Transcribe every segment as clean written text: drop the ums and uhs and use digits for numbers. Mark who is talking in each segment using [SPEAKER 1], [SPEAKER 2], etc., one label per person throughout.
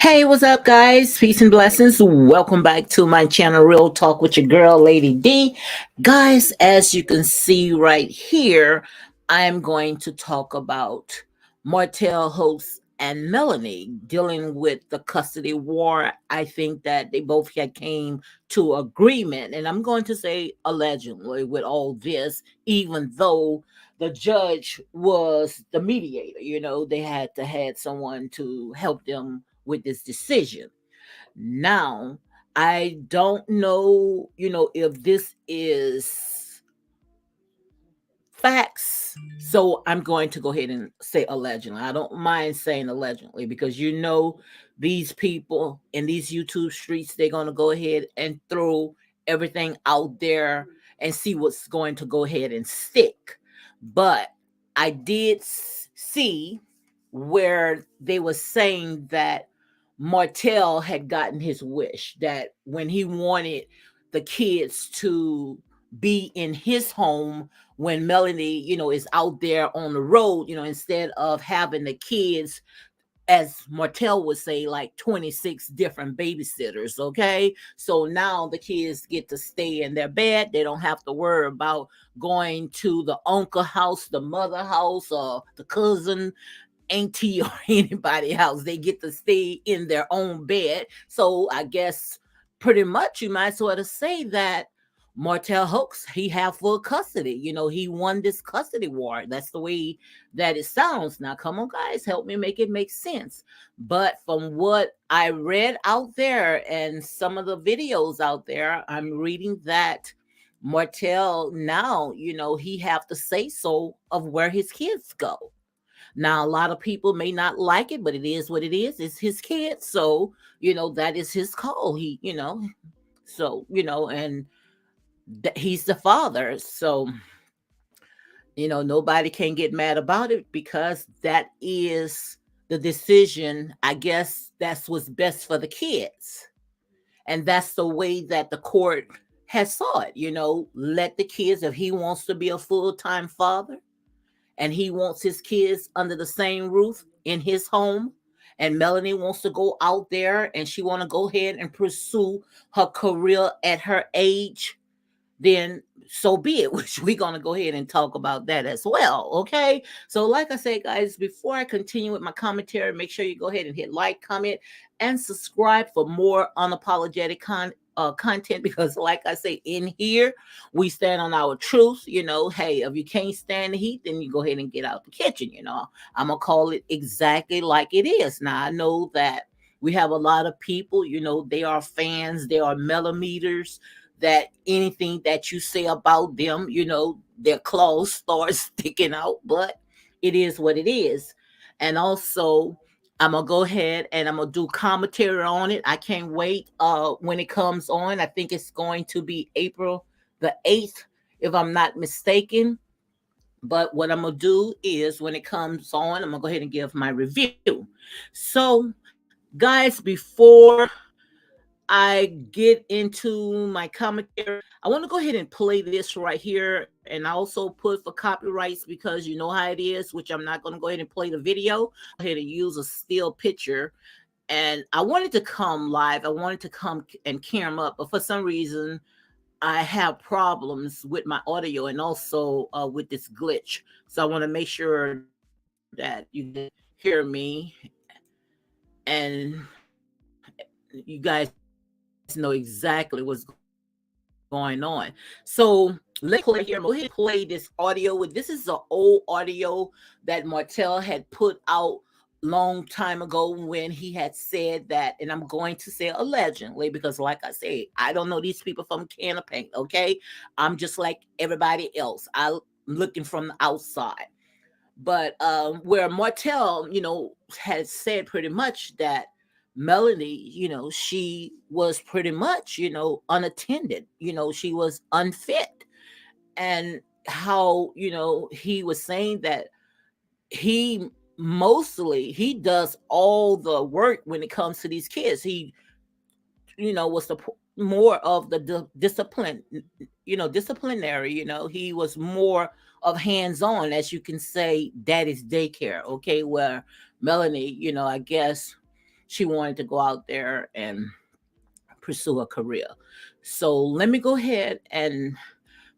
[SPEAKER 1] Hey, what's up, guys? Peace and blessings. Welcome back to my channel, Real Talk with your girl, Lady D. Guys, as you can see right here, I'm going to talk about Martell, Holts, and Melanie dealing with the custody war. I think that they both had came to agreement, and I'm going to say allegedly with all this, even though the judge was the mediator. They had to had someone to help them with this decision. Now, I don't know, if this is facts. So I'm going to go ahead and say allegedly. I don't mind saying allegedly because these people in these YouTube streets, they're going to go ahead and throw everything out there and see what's going to go ahead and stick. But I did see where they were saying that Martell had gotten his wish, that when he wanted the kids to be in his home when Melanie, is out there on the road, instead of having the kids, as Martell would say, like 26 different babysitters. Okay. So now the kids get to stay in their bed. They don't have to worry about going to the uncle house, the mother house, or the cousin, auntie, or anybody else. They get to stay in their own bed. So I guess pretty much you might sort of say that Martell Hooks, he have full custody. He won this custody war. That's the way that it sounds. Now, come on, guys, help me make it make sense. But from what I read out there and some of the videos out there, I'm reading that Martell now, he have to say so of where his kids go. Now, a lot of people may not like it, but it is what it is. It's his kid. So, that is his call. And he's the father. So, nobody can get mad about it because that is the decision. I guess that's what's best for the kids. And that's the way that the court has saw it. Let the kids, if he wants to be a full-time father, and he wants his kids under the same roof in his home, and Melanie wants to go out there and she want to go ahead and pursue her career at her age, then so be it, which we're going to go ahead and talk about that as well. Okay. So, like I said, guys, before I continue with my commentary, make sure you go ahead and hit like, comment, and subscribe for more unapologetic content, because like I say, in here we stand on our truth. Hey, if you can't stand the heat, then you go ahead and get out the kitchen. I'm gonna call it exactly like it is. Now, I know that we have a lot of people, they are fans, they are millimeters, that anything that you say about them, their claws start sticking out. But it is what it is. And also, I'm gonna go ahead and I'm gonna do commentary on it. I can't wait when it comes on. I think it's going to be April the 8th, if I'm not mistaken. But what I'm gonna do is when it comes on, I'm gonna go ahead and give my review. So, guys, before I get into my commentary, I want to go ahead and play this right here. And I also put for copyrights because you know how it is, which I'm not going to go ahead and play the video. Go ahead and use a still picture. And I wanted to come live. I wanted to come and cam up, but for some reason, I have problems with my audio and also with this glitch. So I want to make sure that you can hear me and you guys know exactly what's going on. So let me play right here. I'm gonna go ahead and play this audio. This is an old audio that Martell had put out long time ago when he had said that, and I'm going to say allegedly because, like I say, I don't know these people from can of paint. Okay, I'm just like everybody else. I'm looking from the outside. But where Martell, had said pretty much that Melanie, she was pretty much, unattended, she was unfit. And how, he was saying that he he does all the work when it comes to these kids. He, was the more of the discipline, disciplinary. He was more of hands-on, as you can say, daddy's daycare. Okay, where Melanie, I guess she wanted to go out there and pursue a career. So let me go ahead and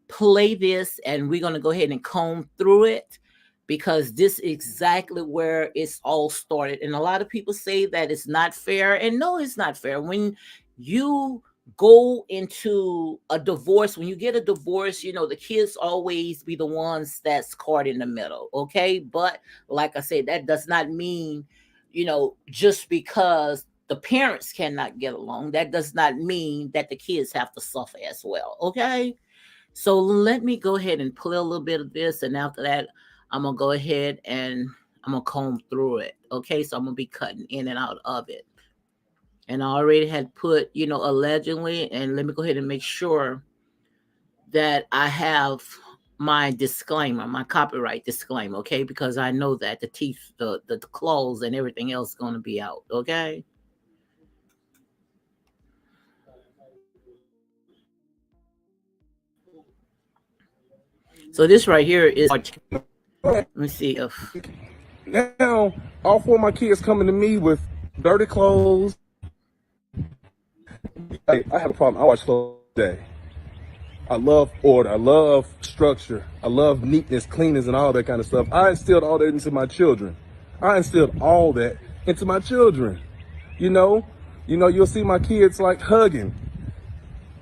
[SPEAKER 1] play this, and we're going to go ahead and comb through it because this is exactly where it's all started. And a lot of people say that it's not fair, and no, it's not fair. When you go into a divorce, when you get a divorce, the kids always be the ones that's caught in the middle, okay? But like I said, that does not mean, just because the parents cannot get along, that does not mean that the kids have to suffer as well, okay? So let me go ahead and play a little bit of this, and after that, I'm gonna go ahead and I'm gonna comb through it. Okay, so I'm gonna be cutting in and out of it. And I already had put, allegedly, and let me go ahead and make sure that I have my disclaimer, my copyright disclaimer, okay? Because I know that the teeth, the claws, and everything else is gonna be out, okay? So this right here is. Let me see if.
[SPEAKER 2] Now, all four of my kids coming to me with dirty clothes. Hey, I have a problem. I watch clothes today. I love order. I love structure. I love neatness, cleanness, and all that kind of stuff. I instilled all that into my children. I instilled all that into my children. You know, you'll see my kids like hugging.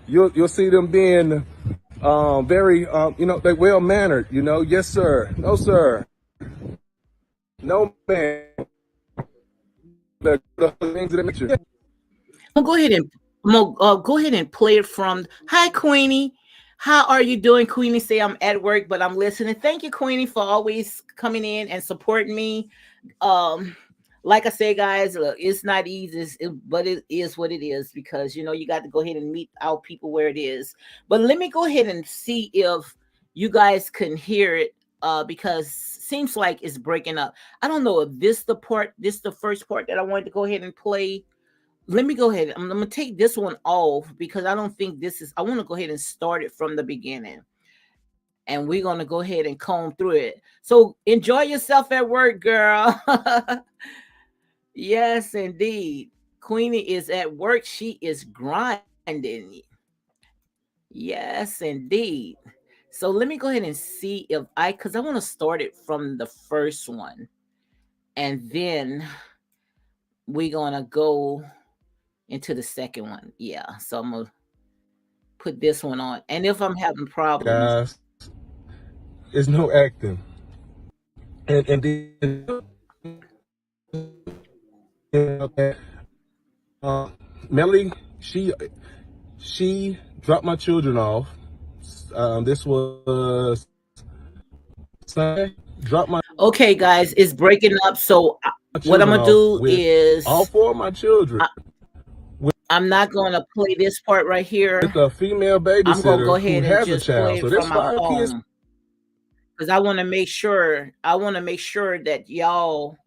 [SPEAKER 2] You'll see them being very, they well mannered. Yes sir, no sir, no man. The things of that nature.
[SPEAKER 1] I'm gonna go ahead and go ahead and play it from. Hi, Queenie. How are you doing, Queenie? Say I'm at work, but I'm listening. Thank you, Queenie, for always coming in and supporting me. Um, like I say, guys, look, it's not easy, but it is what it is because you got to go ahead and meet our people where it is. But let me go ahead and see if you guys can hear it. Because seems like it's breaking up. I don't know if this the first part that I wanted to go ahead and play. Let me go ahead. I'm gonna take this one off because I don't think this is. I want to go ahead and start it from the beginning, and we're gonna go ahead and comb through it. So enjoy yourself at work, girl. Yes, indeed. Queenie is at work. She is grinding. Yes, indeed. So let me go ahead and see if because I want to start it from the first one, and then we're gonna go into the second one. Yeah. So I'm gonna put this one on. And if I'm having problems,
[SPEAKER 2] Guys, it's no acting. And then uh, Melody, she dropped my children off. This was Sunday. Dropped
[SPEAKER 1] okay, guys, it's breaking up. So
[SPEAKER 2] my
[SPEAKER 1] what I'm
[SPEAKER 2] children
[SPEAKER 1] gonna
[SPEAKER 2] off
[SPEAKER 1] do
[SPEAKER 2] with all
[SPEAKER 1] is
[SPEAKER 2] four of my children
[SPEAKER 1] I, I'm not gonna play this part right
[SPEAKER 2] with
[SPEAKER 1] here.
[SPEAKER 2] a female
[SPEAKER 1] I'm gonna go
[SPEAKER 2] babysitter who
[SPEAKER 1] ahead and
[SPEAKER 2] has a
[SPEAKER 1] just play
[SPEAKER 2] child.
[SPEAKER 1] it
[SPEAKER 2] So there's
[SPEAKER 1] from my
[SPEAKER 2] 5 kids.
[SPEAKER 1] phone because I want to make sure. I want to make sure that y'all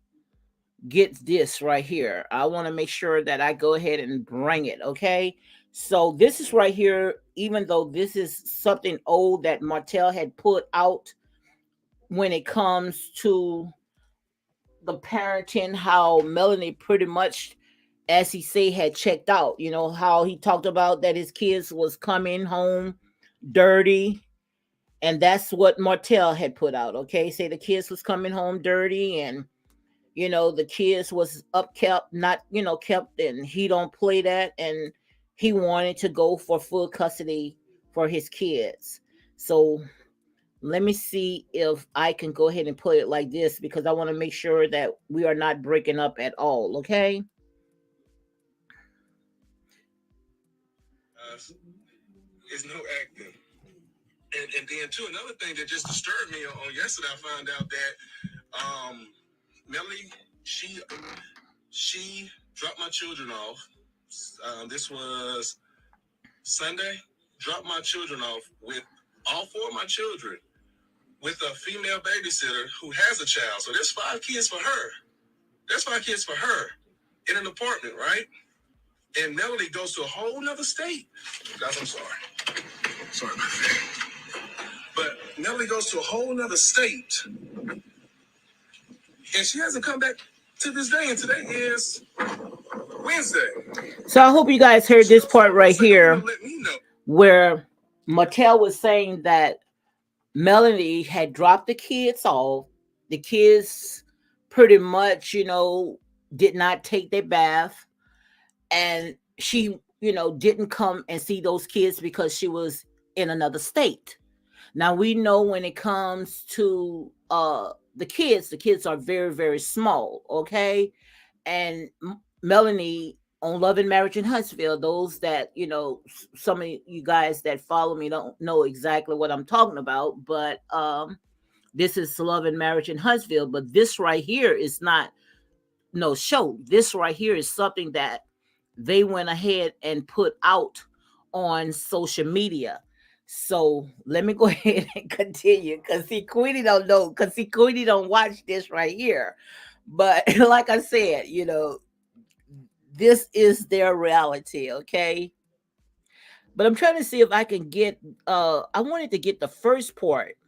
[SPEAKER 1] get this right here. I want to make sure that I go ahead and bring it. Okay. So this is right here. Even though this is something old that Martell had put out when it comes to the parenting, how Melanie pretty much, as he say, had checked out. How he talked about that his kids was coming home dirty, and that's what Martell had put out. Okay, say the kids was coming home dirty, and the kids was upkept, not kept, and he don't play that, and he wanted to go for full custody for his kids. So let me see if I can go ahead and put it like this because I want to make sure that we are not breaking up at all. Okay.
[SPEAKER 2] It's no acting. And then too, another thing that just disturbed me on yesterday, I found out that Melanie, she dropped my children off. This was Sunday. Dropped my children off with all four of my children with a female babysitter who has a child. So there's 5 kids for her. There's 5 kids for her in an apartment, right? And Melody goes to a whole nother state. Guys, I'm sorry. Sorry about that. But Melody goes to a whole nother state. And she hasn't come back to this day. And today is Wednesday.
[SPEAKER 1] So I hope you guys heard this part right here
[SPEAKER 2] Let me know.
[SPEAKER 1] where Martell was saying that Melanie had dropped the kids off. The kids pretty much, did not take their bath. And she, didn't come and see those kids because she was in another state. Now we know when it comes to the kids are very, very small, okay? And Melanie on Love and Marriage in Huntsville, those that, some of you guys that follow me don't know exactly what I'm talking about, but this is Love and Marriage in Huntsville. But this right here is not no show. This right here is something that they went ahead and put out on social media. So let me go ahead and continue because see, Queenie don't know because see, Queenie don't watch this right here. But like I said, this is their reality, okay? But I'm trying to see if I can get I wanted to get the first part,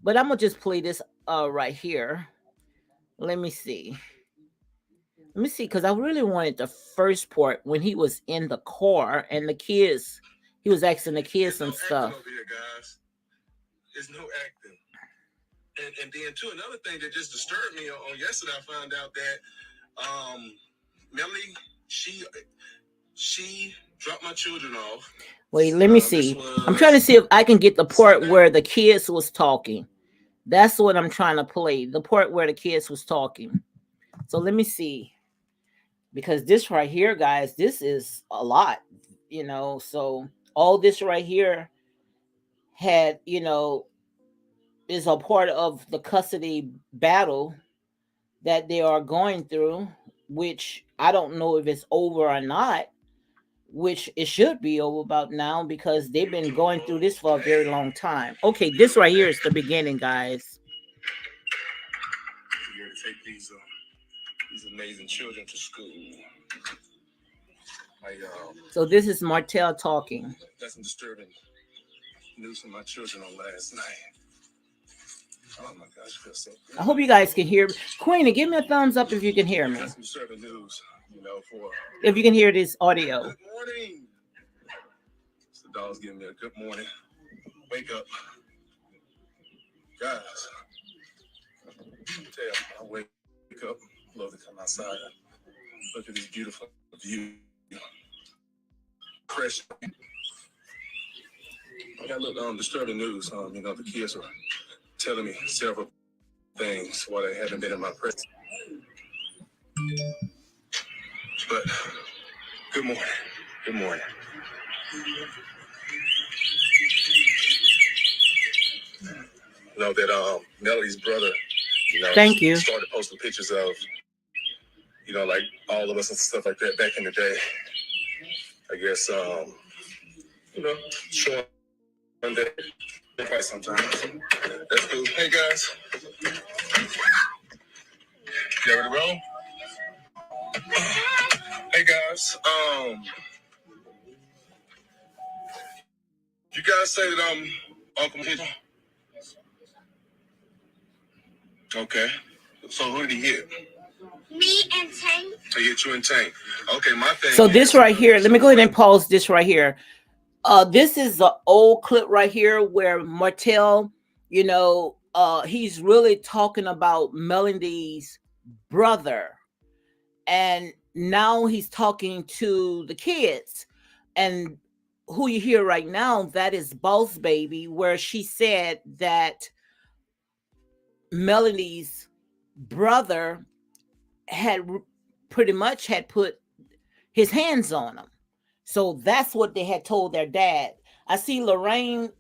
[SPEAKER 1] but I'm gonna just play this right here. Let me see. Let me see, because I really wanted the first part when he was in the car and the kids, he was asking the kids
[SPEAKER 2] There's no
[SPEAKER 1] some
[SPEAKER 2] acting
[SPEAKER 1] stuff.
[SPEAKER 2] over here, guys. There's no acting. And then too, another thing that just disturbed me on yesterday, I found out that Melanie, she dropped my children off.
[SPEAKER 1] Wait, let me see. I'm trying to see if I can get the part where the kids was talking. That's what I'm trying to play. The part where the kids was talking. So let me see. Because this right here, guys, this is a lot, So all this right here had, is a part of the custody battle that they are going through, which I don't know if it's over or not, which it should be over about now because they've been going through this for a very long time. Okay, this right here is the beginning, guys.
[SPEAKER 2] We're going to take these amazing children to school.
[SPEAKER 1] So this is Martell talking.
[SPEAKER 2] That's some disturbing news from my children on last night. Oh my gosh, I feel so good.
[SPEAKER 1] I hope you guys can hear me. Queenie, give me a thumbs up if you can hear me.
[SPEAKER 2] That's some disturbing news, for
[SPEAKER 1] if you can hear this audio.
[SPEAKER 2] Good morning. So the dog's giving me a good morning. Wake up. Guys. I wake up, love to come outside. Look at this beautiful view. Fresh. I got a little disturbing news. The kids are telling me several things while they haven't been in my presence. But good morning. Good morning. Know that Melody's brother,
[SPEAKER 1] Thank you.
[SPEAKER 2] started posting pictures of, like all of us and stuff like that back in the day. I guess showing that right sometimes. That's cool. Hey guys. You ready to roll? Hey guys. You guys say that I'm Uncle Hitler? Okay. So who did he hit?
[SPEAKER 3] Me and Tank.
[SPEAKER 2] He hit you and Tank. Okay, my thing.
[SPEAKER 1] So this right here, let me go ahead and pause this right here. This is an old clip right here where Martell, he's really talking about Melody's brother. And now he's talking to the kids. And who you hear right now, that is Boss Baby, where she said that Melody's brother had pretty much had put his hands on him. So that's what they had told their dad. I see Lorraine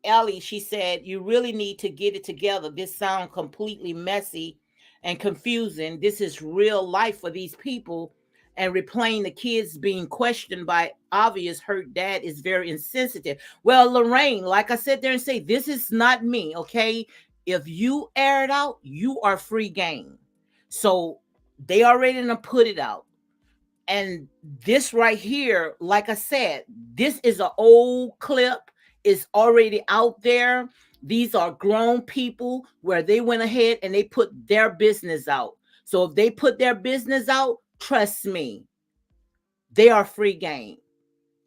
[SPEAKER 1] Ellie, she said, you really need to get it together. This sounds completely messy and confusing. This is real life for these people. And replaying the kids being questioned by obvious hurt dad is very insensitive. Well, Lorraine, like I said there and say, this is not me, okay? If you air it out, you are free game. So they already done put it out. And this right here, like I said, this is an old clip. It's already out there. These are grown people where they went ahead and they put their business out. So if they put their business out, trust me, they are free game.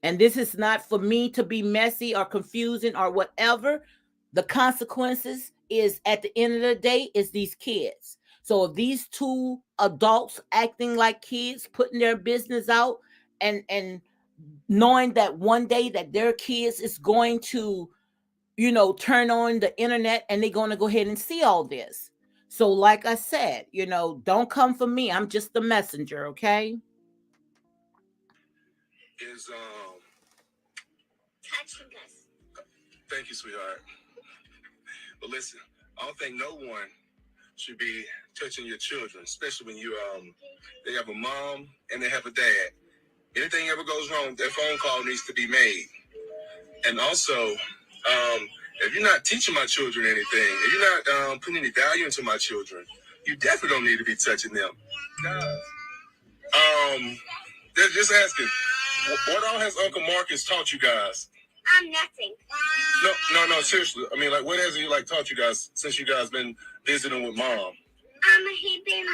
[SPEAKER 1] And this is not for me to be messy or confusing or whatever. The consequences is at the end of the day is these kids. So if these two adults acting like kids, putting their business out and knowing that one day that their kids is going to, turn on the internet and they're going to go ahead and see all this. So like I said, don't come for me. I'm just the messenger, okay?
[SPEAKER 2] Is
[SPEAKER 3] touching us.
[SPEAKER 2] Thank you, sweetheart. But listen, I don't think no one should be touching your children, especially when they have a mom and they have a dad. Anything ever goes wrong, that phone call needs to be made. And also, if you're not teaching my children anything, if you're not putting any value into my children, you definitely don't need to be touching them. They're just asking, what all has Uncle Marcus taught you guys?
[SPEAKER 3] Nothing.
[SPEAKER 2] No, seriously. I mean, like, what has he taught you guys since you guys been visiting with mom?
[SPEAKER 3] He been.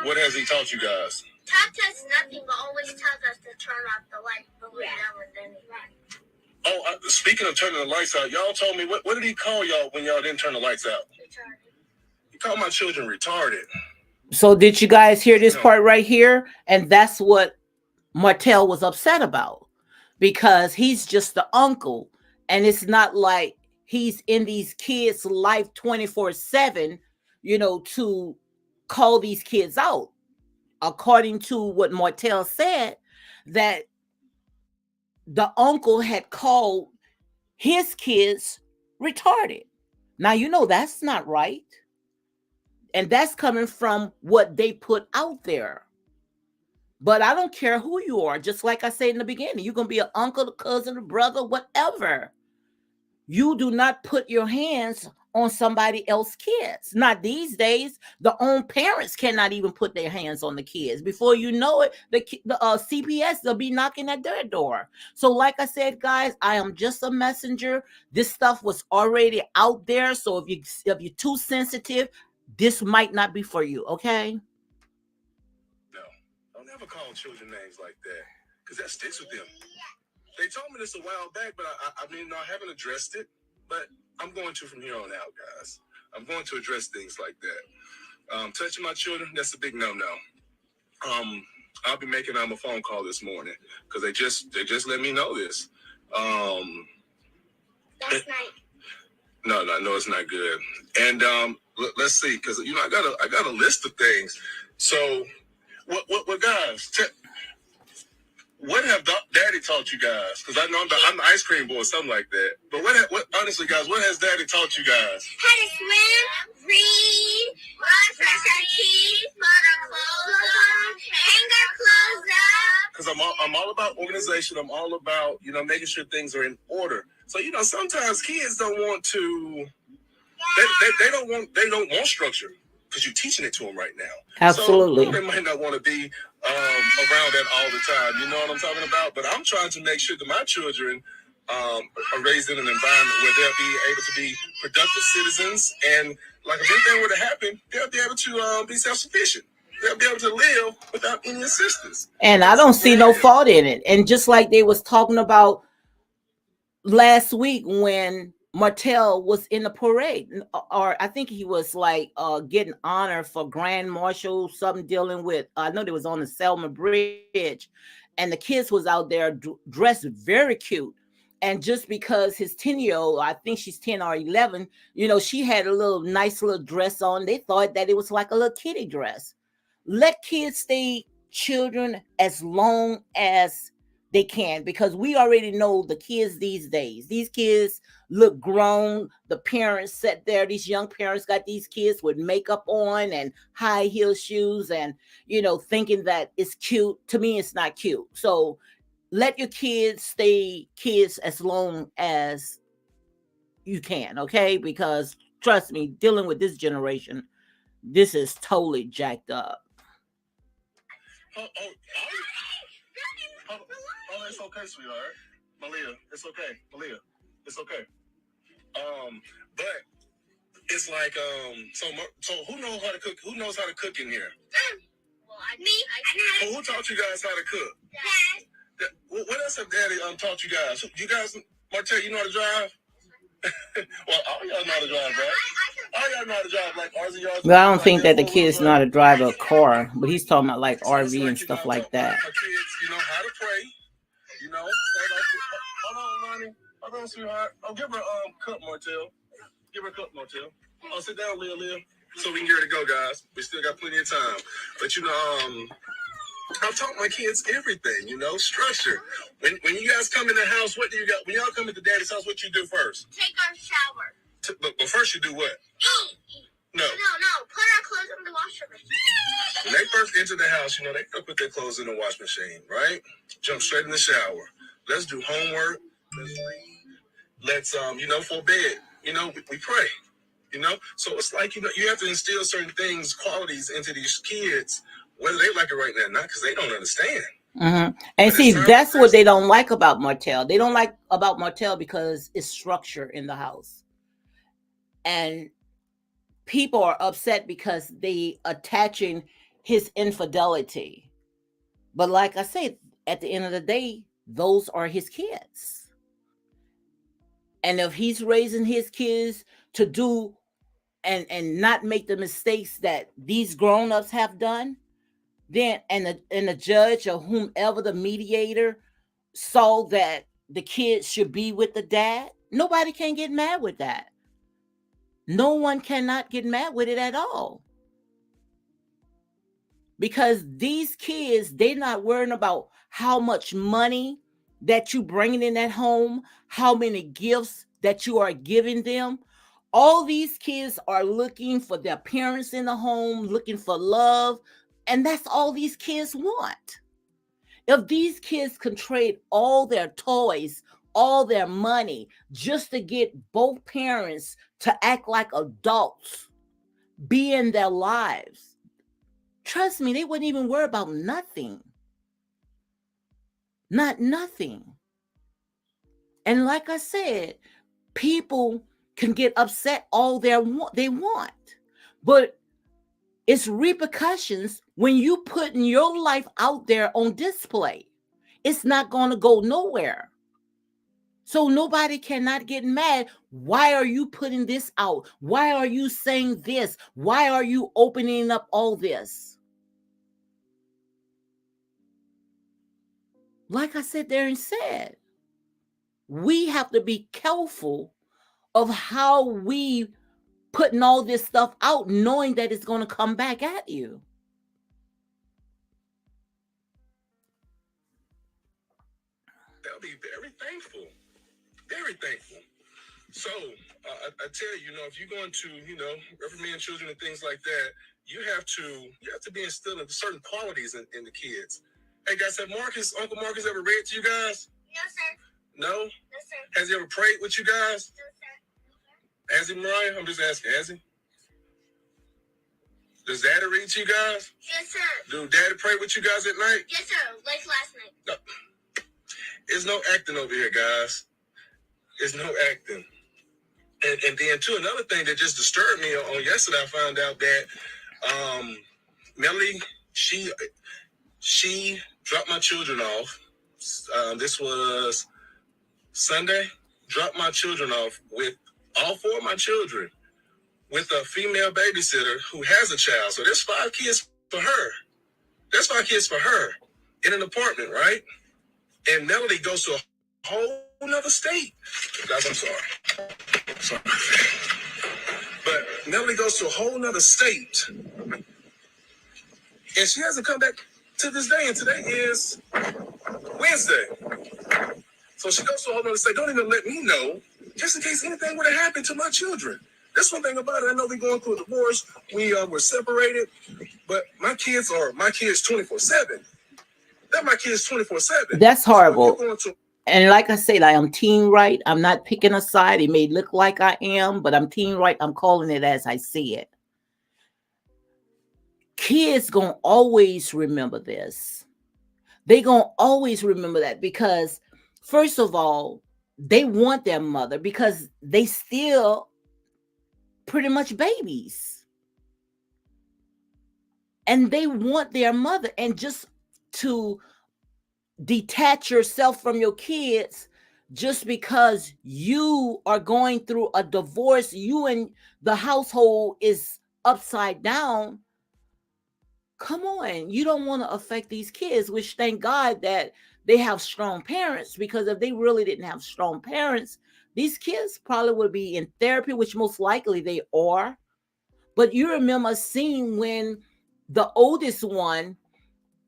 [SPEAKER 2] What has he taught you guys?
[SPEAKER 3] Taught us nothing, but always tells us to turn off the light. But we never did it.
[SPEAKER 2] Oh, speaking of turning the lights out, y'all told me, what did he call y'all when y'all didn't turn the lights out?
[SPEAKER 3] Retarded.
[SPEAKER 2] He called my children retarded.
[SPEAKER 1] So did you guys hear this part right here? And that's what Martell was upset about, because he's just the uncle, and it's not like he's in these kids' life 24/7, to call these kids out. According to what Martell said, that the uncle had called his kids retarded. Now, that's not right. And that's coming from what they put out there. But I don't care who you are. Just like I said in the beginning, you're going to be an uncle, a cousin, a brother, whatever. You do not put your hands on somebody else's kids. Not these days. The own parents cannot even put their hands on the kids. Before you know it, the CPS, they'll be knocking at their door. So like I said, guys, I am just a messenger. This stuff was already out there. So if you're too sensitive, this might not be for you, okay?
[SPEAKER 2] No, don't ever call children names like that, because that sticks with them. They told me this a while back, but I haven't addressed it. But I'm going to from here on out, guys. I'm going to address things like that. Touching my children, that's a big no-no. I'll be making a phone call this morning, because they just let me know this.
[SPEAKER 3] That's night.
[SPEAKER 2] No, it's not good. And let's see, because I got a list of things. So, what guys? What have Daddy taught you guys? Because I know I'm the ice cream boy, or something like that. But what honestly, guys, what has Daddy taught you guys?
[SPEAKER 3] How to swim, read, brush our teeth, put our clothes on, hang our clothes up.
[SPEAKER 2] Because I'm all about organization. I'm all about making sure things are in order. So sometimes kids don't want to. They don't want structure, because you're teaching it to them right now.
[SPEAKER 1] Absolutely.
[SPEAKER 2] So they might not want to be around that all the time. You know what I'm talking about? But I'm trying to make sure that my children are raised in an environment where they'll be able to be productive citizens, and like if anything were to happen, they'll be able to be self-sufficient. They'll be able to live without any assistance.
[SPEAKER 1] And I don't see no fault in it. And just like they was talking about last week when Martell was in the parade, or I think he was getting honor for Grand Marshal, something dealing with, I know they was on the Selma Bridge, and the kids was out there dressed very cute. And just because his 10-year-old, I think she's 10 or 11, she had a nice little dress on, they thought that it was like a little kitty dress. Let kids stay children as long as they can, because we already know the kids these days. These kids look grown. The parents sat there. These young parents got these kids with makeup on and high heel shoes and, thinking that it's cute. To me, it's not cute. So let your kids stay kids as long as you can, okay? Because trust me, dealing with this generation, this is totally jacked up.
[SPEAKER 2] Oh, it's okay, sweetheart. Malia, it's okay. Malia, it's okay. But it's like so who knows how to cook? Who knows how to cook in here?
[SPEAKER 3] Me.
[SPEAKER 2] Who taught you guys how to cook?
[SPEAKER 3] Dad.
[SPEAKER 2] What else have Daddy taught you guys? You guys, Martell, you know how to drive? Well, all y'all know how to drive, right? All y'all know how to drive, like RZ, y'all.
[SPEAKER 1] Well, I don't
[SPEAKER 2] Like
[SPEAKER 1] think that the
[SPEAKER 2] four-wheel
[SPEAKER 1] kids know
[SPEAKER 2] drive.
[SPEAKER 1] how to drive a car, but he's talking about like
[SPEAKER 2] So it's
[SPEAKER 1] RV and
[SPEAKER 2] like,
[SPEAKER 1] stuff
[SPEAKER 2] I
[SPEAKER 1] like
[SPEAKER 2] taught
[SPEAKER 1] that.
[SPEAKER 2] my kids, how to pray. Start off with, hold on, Lonnie. Hold on, sweetheart. Oh, give her cup, Martell. Give her a cup, Martell. Oh, sit down, Leah. So we can get ready to go, guys. We still got plenty of time. But I've taught my kids everything, structure. When you guys come in the house, what do you got? When y'all come into Daddy's house, what you do first?
[SPEAKER 3] Take our shower.
[SPEAKER 2] But first you do what?
[SPEAKER 3] Eat.
[SPEAKER 2] No.
[SPEAKER 3] Put our clothes in the washing machine.
[SPEAKER 2] When they first enter the house, they gotta put their clothes in the wash machine, right? Jump straight in the shower. Let's do homework. Let's read. Let's for bed. We pray. So it's like you have to instill certain things, qualities into these kids, whether they like it right now or not, because they don't understand.
[SPEAKER 1] And
[SPEAKER 2] But
[SPEAKER 1] see,
[SPEAKER 2] it's time
[SPEAKER 1] that's
[SPEAKER 2] for
[SPEAKER 1] what they
[SPEAKER 2] this.
[SPEAKER 1] don't like about Martell. They don't like about Martell because it's structure in the house. And people are upset because they attaching his infidelity. But like I said, at the end of the day, those are his kids. And if he's raising his kids to do and not make the mistakes that these grown-ups have done, then and the judge or whomever the mediator saw that the kids should be with the dad, nobody can get mad with that. No one cannot get mad with it at all. Because these kids, they're not worrying about how much money that you bringing in at home, how many gifts that you are giving them. All these kids are looking for their parents in the home, looking for love, and that's all these kids want. If these kids can trade all their toys, all their money, just to get both parents to act like adults, be in their lives, trust me, they wouldn't even worry about nothing. Not nothing. And like I said, people can get upset all they want. But it's repercussions when you putting your life out there on display. It's not going to go nowhere. So nobody cannot get mad. Why are you putting this out? Why are you saying this? Why are you opening up all this? Like I said there and said, we have to be careful of how we putting all this stuff out, knowing that it's going to come back at you.
[SPEAKER 2] They'll be very thankful. Very thankful. So I tell you, if you're going to, reprimand children and things like that, you have to be instilling certain qualities in the kids. Hey guys, have Uncle Marcus ever read to you guys?
[SPEAKER 3] No, sir.
[SPEAKER 2] No?
[SPEAKER 3] No, sir.
[SPEAKER 2] Has he ever prayed with you guys?
[SPEAKER 3] No, sir.
[SPEAKER 2] Has he, Mariah? I'm just asking, has he? Does Daddy read to you guys?
[SPEAKER 3] Yes, sir.
[SPEAKER 2] Do Daddy pray with you guys at night?
[SPEAKER 3] Yes, sir. Like last night.
[SPEAKER 2] No. There's no acting over here, guys. There's no acting. And then, too, another thing that just disturbed me on yesterday, I found out that Melody, she dropped my children off. This was Sunday. Dropped my children off with all four of my children with a female babysitter who has a child. So there's 5 kids for her. There's 5 kids for her in an apartment, right? And Melody goes to a whole nother state. Guys, I'm sorry. But Melody goes to a whole nother state. And she hasn't come back to this day. And today is Wednesday. So she goes to a whole nother state. Don't even let me know, just in case anything would have happened to my children. That's one thing about it. I know we're going through a divorce. We were separated. But my kids 24/7. They're my kids 24/7.
[SPEAKER 1] That's horrible.
[SPEAKER 2] So
[SPEAKER 1] and like I said, I am team right. I'm not picking a side. It may look like I am, but I'm team right. I'm calling it as I see it. Kids gonna always remember this. They gonna always remember that because, first of all, they want their mother because they still pretty much babies. And they want their mother. And just to detach yourself from your kids just because you are going through a divorce, you and the household is upside down. Come on, you don't want to affect these kids, which thank God that they have strong parents, because if they really didn't have strong parents, these kids probably would be in therapy, which most likely they are. But you remember a scene when the oldest one,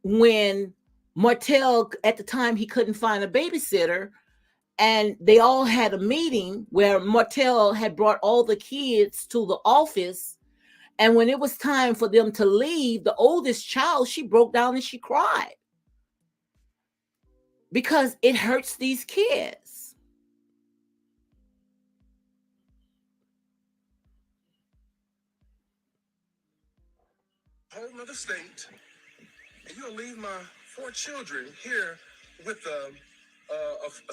[SPEAKER 1] when Martell, at the time, he couldn't find a babysitter, and they all had a meeting where Martell had brought all the kids to the office. And when it was time for them to leave, the oldest child, she broke down and she cried because it hurts these kids.
[SPEAKER 2] Whole nother state, and you'll leave my 4 children here with a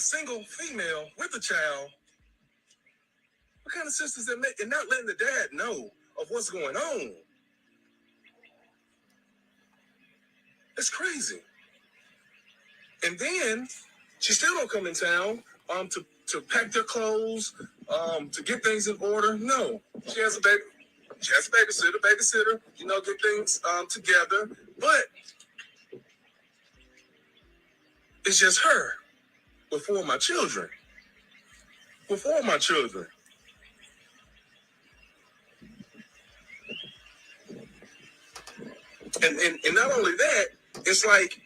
[SPEAKER 2] single female with a child. What kind of sense does that make? And not letting the dad know of what's going on. It's crazy. And then she still don't come in town to pack their clothes, to get things in order. No, she has a baby. She has a babysitter, get things together. But it's just her with 4 of my children. With 4 of my children. And not only that, it's like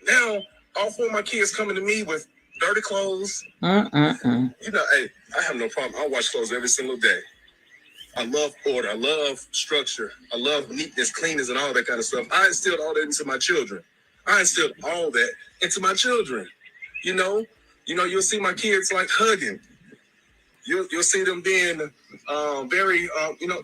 [SPEAKER 2] now all 4 of my kids coming to me with dirty clothes. Hey, I have no problem. I wash clothes every single day. I love order. I love structure. I love neatness, cleanness, and all that kind of stuff. I instilled all that into my children. You'll see my kids like hugging. You'll see them being very,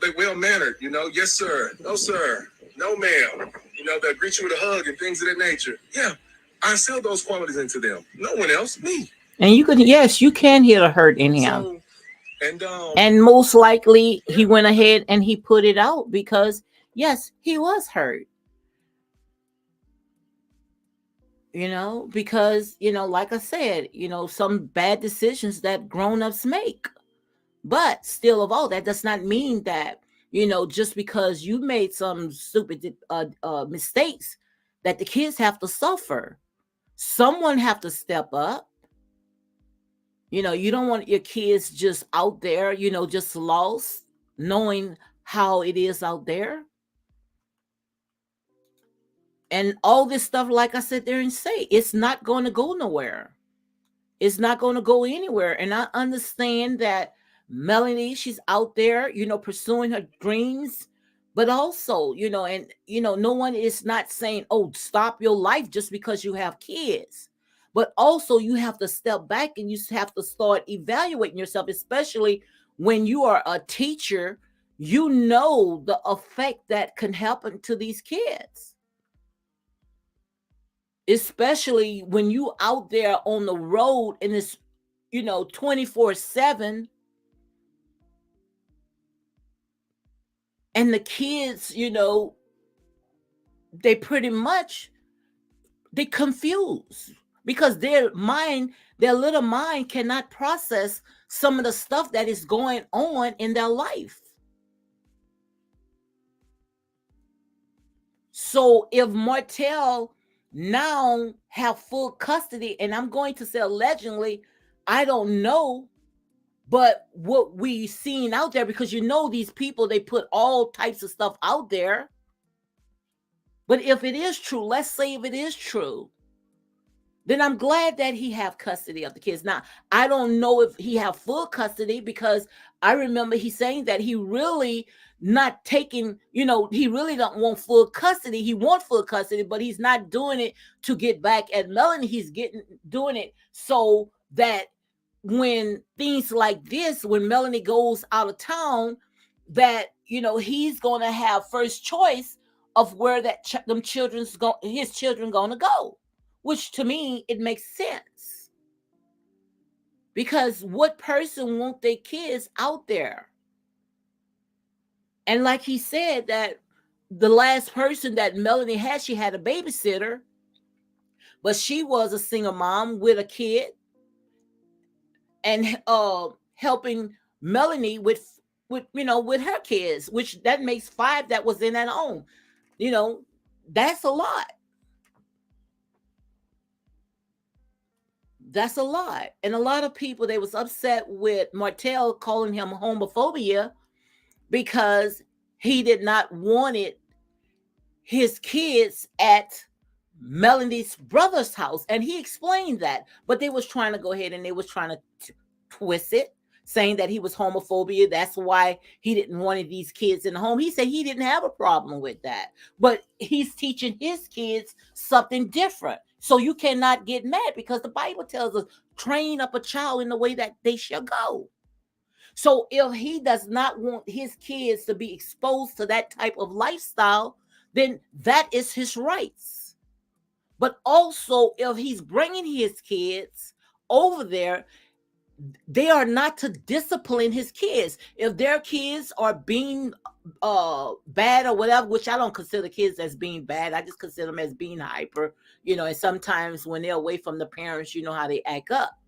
[SPEAKER 2] they well-mannered, yes, sir, no, sir, no, ma'am. They'll greet you with a hug and things of that nature. Yeah, I instilled those qualities into them. No one else, me.
[SPEAKER 1] And you can hear the hurt in him. And most likely he went ahead and he put it out because, yes, he was hurt. Because, like I said, some bad decisions that grown-ups make. But still of all, that does not mean that, just because you made some stupid mistakes, that the kids have to suffer. Someone have to step up. You don't want your kids just out there, just lost, knowing how it is out there. And all this stuff, like I said there and say, it's not going to go nowhere. It's not going to go anywhere. And I understand that Melanie, she's out there, pursuing her dreams. But also, no one is not saying, oh, stop your life just because you have kids. But also, you have to step back and you have to start evaluating yourself, especially when you are a teacher. You know the effect that can happen to these kids. Especially when you out there on the road and it's 24/7, and the kids they pretty much they confused because their little mind cannot process some of the stuff that is going on in their life. So if Martell now have full custody, and I'm going to say allegedly, I don't know, but what we seen out there, because these people, they put all types of stuff out there. But if it is true, let's say if it is true, then I'm glad that he have custody of the kids. Now, I don't know if he have full custody, because I remember he saying that he really not taking, he really don't want full custody. He want full custody, but he's not doing it to get back at Melanie. He's doing it so that when things like this, when Melanie goes out of town, that, he's going to have first choice of where his children going to go. Which to me, it makes sense. Because what person want their kids out there? And like he said, that the last person that Melanie had, she had a babysitter, but she was a single mom with a kid, and helping Melanie with her kids, which that makes 5 that was in that home. That's a lot. That's a lot. And a lot of people, they was upset with Martell calling him homophobia because he did not wanted his kids at Melanie's brother's house. And he explained that, but they was trying to go ahead and they was trying to twist it, saying that he was homophobia. That's why he didn't want these kids in the home. He said he didn't have a problem with that, but he's teaching his kids something different. So you cannot get mad, because the Bible tells us, train up a child in the way that they shall go. So if he does not want his kids to be exposed to that type of lifestyle, then that is his rights. But also, if he's bringing his kids over there, they are not to discipline his kids. If their kids are being bad or whatever, which I don't consider kids as being bad, I just consider them as being hyper, and sometimes when they're away from the parents, you know how they act up.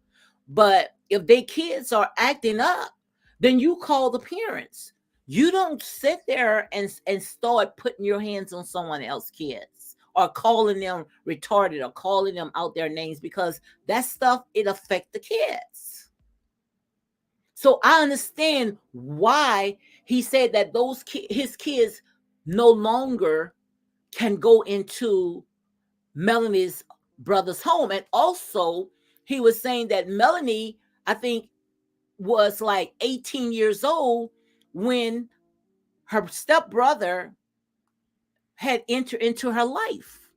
[SPEAKER 1] But if their kids are acting up, then you call the parents. You don't sit there and start putting your hands on someone else's kids or calling them retarded or calling them out their names, because that stuff, it affects the kids. So I understand why he said that his kids no longer can go into Melanie's brother's home. And also, he was saying that Melanie, I think, was like 18 years old when her stepbrother had entered into her life.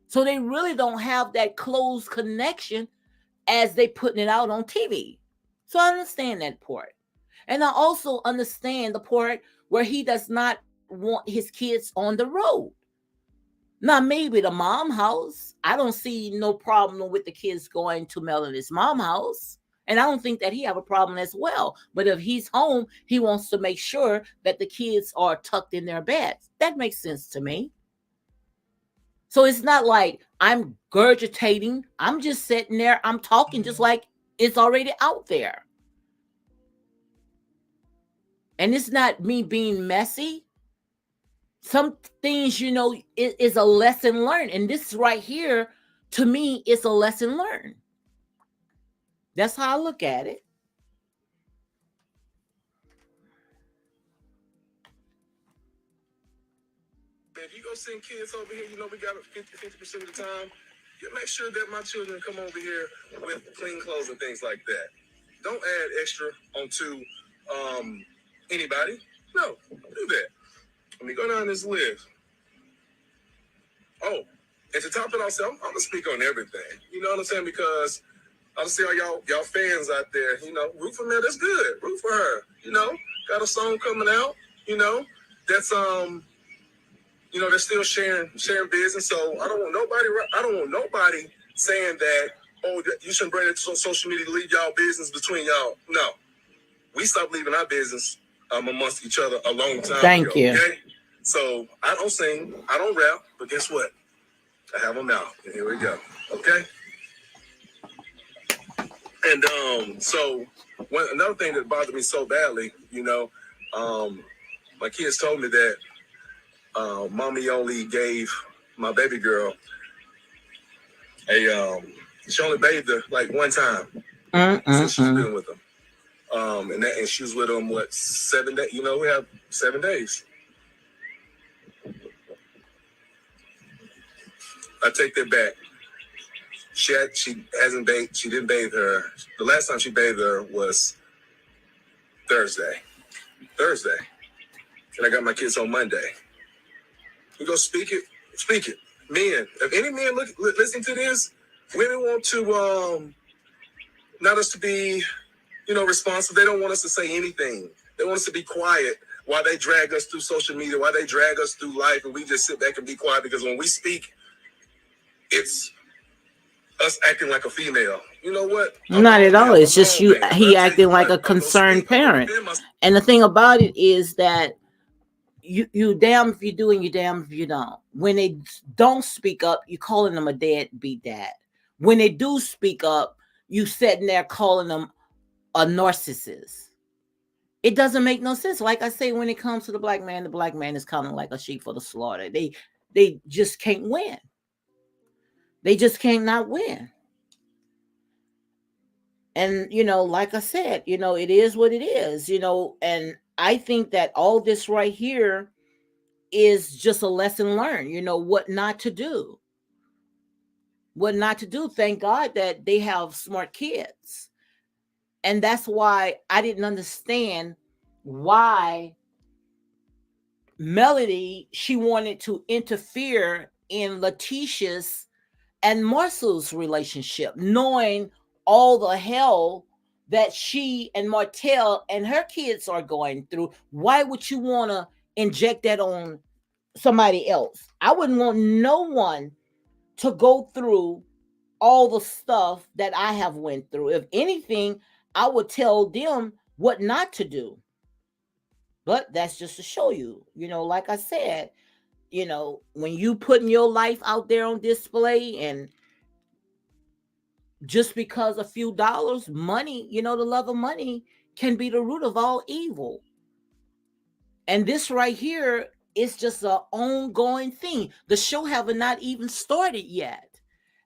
[SPEAKER 1] So they really don't have that close connection as they putting it out on TV. So I understand that part. And I also understand the part where he does not want his kids on the road. Now, maybe the mom house, I don't see no problem with the kids going to Melanie's mom house. And I don't think that he have a problem as well. But if he's home, he wants to make sure that the kids are tucked in their beds. That makes sense to me. So it's not like I'm gurgitating. I'm just sitting there. I'm talking just like it's already out there. And it's not me being messy. Some things, it is a lesson learned. And this right here, to me, is a lesson learned. That's how I look at it.
[SPEAKER 2] If you go send kids over here, we got 50% of the time, you make sure that my children come over here with clean clothes and things like that. Don't add extra onto anybody. No, do that. Let me go down this list. Oh, and to top it off, I'm gonna speak on everything. You know what I'm saying? Because I see all y'all fans out there. Root for me. That's good. Root for her. Got a song coming out. That's they're still sharing business. So I don't want nobody saying that, oh, you shouldn't bring it to social media to leave y'all business between y'all. No, we stopped leaving our business amongst each other a long time
[SPEAKER 1] Thank
[SPEAKER 2] ago.
[SPEAKER 1] you.
[SPEAKER 2] Okay? So I don't sing, I don't rap, but guess what? I have a mouth. And here we go. Okay. And so another thing that bothered me so badly, my kids told me that mommy only gave my baby girl she only bathed her like one time since she's been with them. And she was with them 7 days? We have 7 days. I take that back. She hasn't bathed. She didn't bathe her. The last time she bathed her was Thursday. And I got my kids on Monday. We go speak it. Men, if any men listening to this, women want to not us to be, responsible. They don't want us to say anything. They want us to be quiet while they drag us through social media, while they drag us through life, and we just sit back and be quiet, because when we speak, it's us acting like a female. You know what?
[SPEAKER 1] Not at all. It's just he acting like a concerned parent. And the thing about it is that you damn if you do and you damn if you don't. When they don't speak up, you calling them a deadbeat dad. When they do speak up, you sitting there calling them a narcissist. It doesn't make no sense. Like I say, when it comes to the black man is kind of like a sheep for the slaughter. They just can't win. They just can't not win. And like I said, it is what it is. And I think that all this right here is just a lesson learned. What not to do. What not to do. Thank God that they have smart kids. And that's why I didn't understand why Melody, she wanted to interfere in Letitia's and Marcel's relationship, knowing all the hell that she and Martell and her kids are going through. Why would you want to inject that on somebody else? I wouldn't want no one to go through all the stuff that I have went through. If anything, I would tell them what not to do. But that's just to show you, like I said, when you putting your life out there on display, and just because a few dollars, money, the love of money can be the root of all evil. And this right here is just an ongoing thing. The show have not even started yet.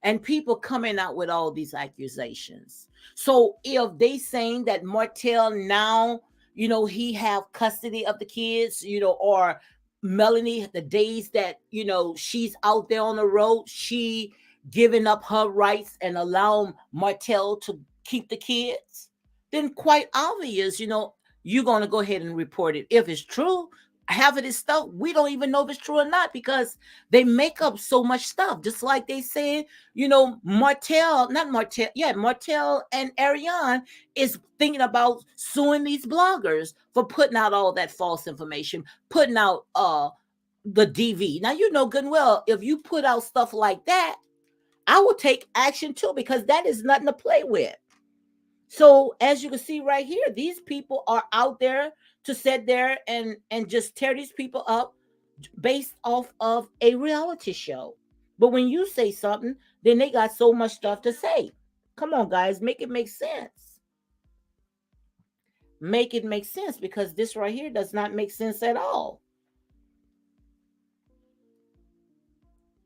[SPEAKER 1] And people coming out with all these accusations. So if they saying that Martell now, he have custody of the kids, or Melanie, the days that, she's out there on the road, she giving up her rights and allowing Martell to keep the kids, then quite obvious, you're going to go ahead and report it. If it's true, half of this stuff, we don't even know if it's true or not, because they make up so much stuff. Just like they said, Martell and Ariane is thinking about suing these bloggers for putting out all that false information, putting out the DV. Now, good and well, if you put out stuff like that, I will take action too, because that is nothing to play with. So as you can see right here, these people are out there to sit there and just tear these people up based off of a reality show. But when you say something, then they got so much stuff to say. Come on, guys, make it make sense. Make it make sense, because this right here does not make sense at all.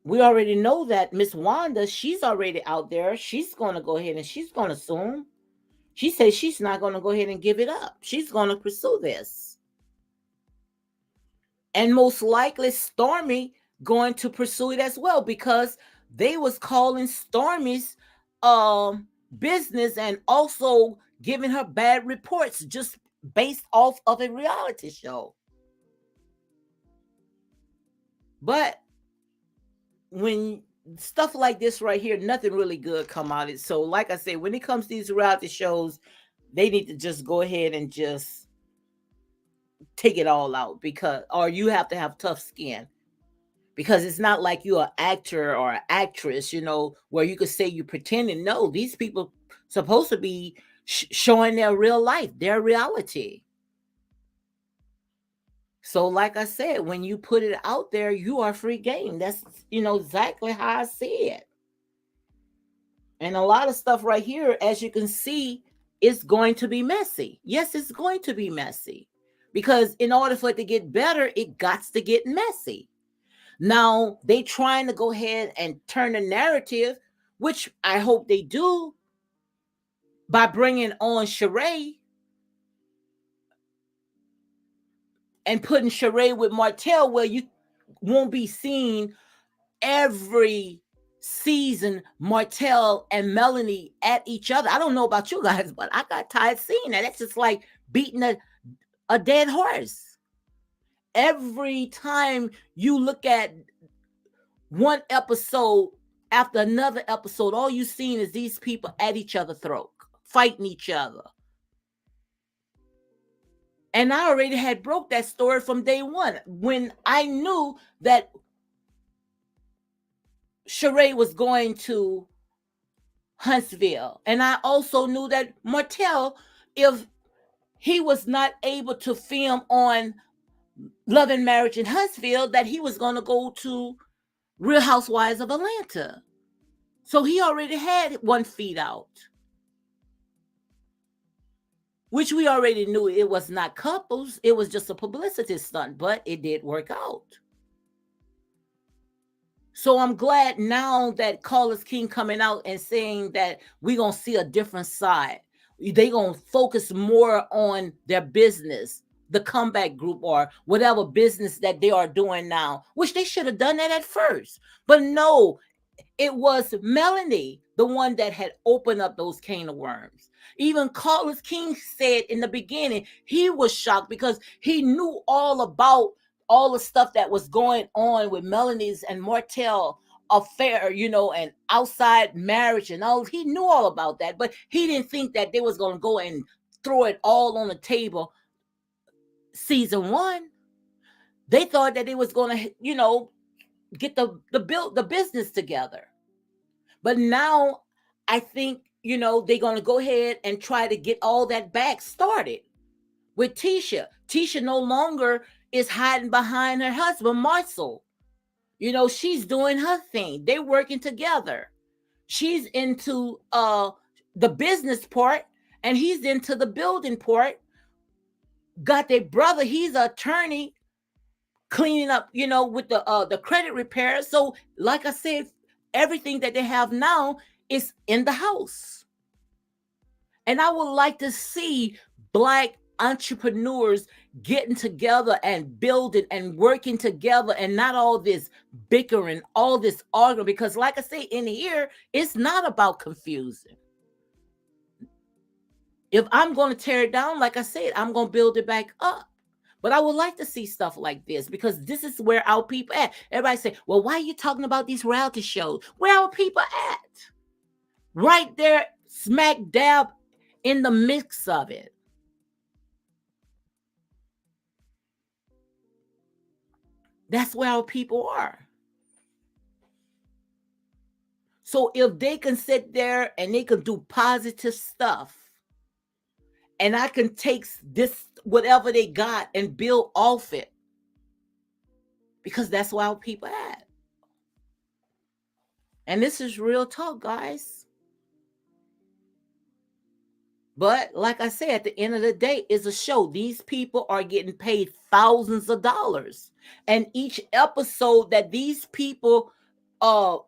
[SPEAKER 1] We already know that Miss Wanda, she's already out there. She's going to go ahead and she's going to sue him. She says she's not going to go ahead and give it up. She's going to pursue this. And most likely Stormy going to pursue it as well, because they was calling Stormy's business and also giving her bad reports just based off of a reality show. But when stuff like this right here, nothing really good come out of it. So like I said, when it comes to these reality shows, they need to just go ahead and just take it all out, or you have to have tough skin, because it's not like you're an actor or an actress, where you could say you're pretending. No, these people supposed to be showing their real life, their reality. So like I said, when you put it out there, you are free game. That's, exactly how I see it. And a lot of stuff right here, as you can see, is going to be messy. Yes, it's going to be messy, because in order for it to get better, it got to get messy. Now, they trying to go ahead and turn the narrative, which I hope they do, by bringing on Sheree and putting Sheree with Martell, where you won't be seeing every season Martell and Melanie at each other. I don't know about you guys, but I got tired seeing that. That's just like beating a dead horse. Every time you look at one episode after another episode, all you seen is these people at each other's throat, fighting each other. And I already had broke that story from day one, when I knew that Sheree was going to Huntsville. And I also knew that Martell, if he was not able to film on Love and Marriage in Huntsville that he was going to go to Real Housewives of Atlanta. So he already had 1 feet out, which we already knew it was not couples. It was just a publicity stunt, but it did work out. So I'm glad now that Carlos King coming out and saying that we're going to see a different side. They're going to focus more on their business, the comeback group or whatever business that they are doing now, which they should have done that at first. But no, it was Melanie, the one that had opened up those can of worms. Even Carlos King said in the beginning, he was shocked because he knew all about all the stuff that was going on with Melanie's and Martell affair, and outside marriage and all. He knew all about that, but he didn't think that they was going to go and throw it all on the table. Season 1, they thought that it was going to, get the business together. But now I think, they're going to go ahead and try to get all that back started with Tisha. Tisha no longer is hiding behind her husband, Marcel. She's doing her thing. They're working together. She's into the business part and he's into the building part. Got their brother, he's an attorney, cleaning up, with the credit repair. So, like I said, everything that they have now is in the house. And I would like to see Black entrepreneurs getting together and building and working together and not all this bickering, all this arguing. Because, like I say, in here, it's not about confusing. If I'm going to tear it down, like I said, I'm going to build it back up. But I would like to see stuff like this because this is where our people at. Everybody say, well, why are you talking about these reality shows? Where our people at? Right there, smack dab in the mix of it. That's where our people are. So if they can sit there and they can do positive stuff, and I can take this, whatever they got, and build off it, because that's where our people at. And this is real talk, guys. But like I said, at the end of the day, it's a show. These people are getting paid thousands of dollars. And each episode that these people,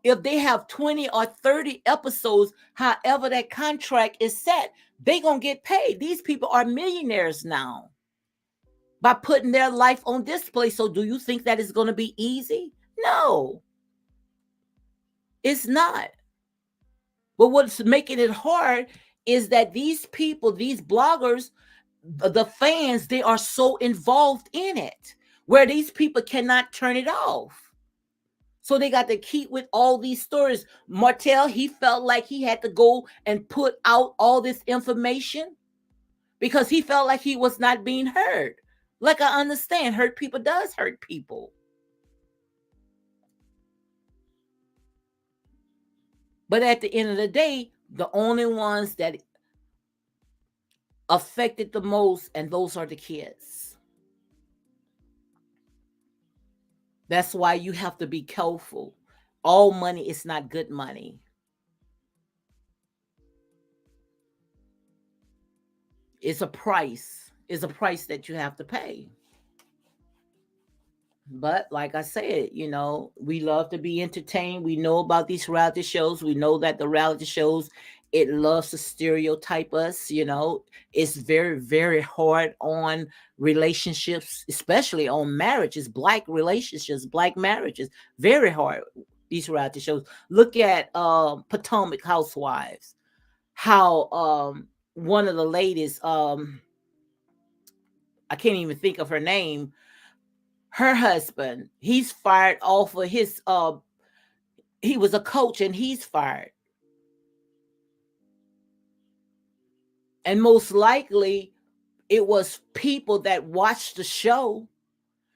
[SPEAKER 1] if they have 20 or 30 episodes, however that contract is set, they're going to get paid. These people are millionaires now by putting their life on display. So do you think that is going to be easy? No, it's not. But what's making it hard is that these people, these bloggers, the fans, they are so involved in it where these people cannot turn it off. So they got to keep with all these stories. Martell, he felt like he had to go and put out all this information because he felt like he was not being heard. Like, I understand, hurt people does hurt people. But at the end of the day, the only ones that affected the most, and those are the kids. That's why you have to be careful. All money is not good money. It's a price. It's a price that you have to pay. But like I said, we love to be entertained. We know about these reality shows. We know that the reality shows, it loves to stereotype us. It's very, very hard on relationships, especially on marriages, Black relationships, Black marriages. Very hard, these reality shows. Look at Potomac Housewives. How one of the ladies, I can't even think of her name, her husband, he's fired off of his he was a coach and he's fired. And most likely it was people that watched the show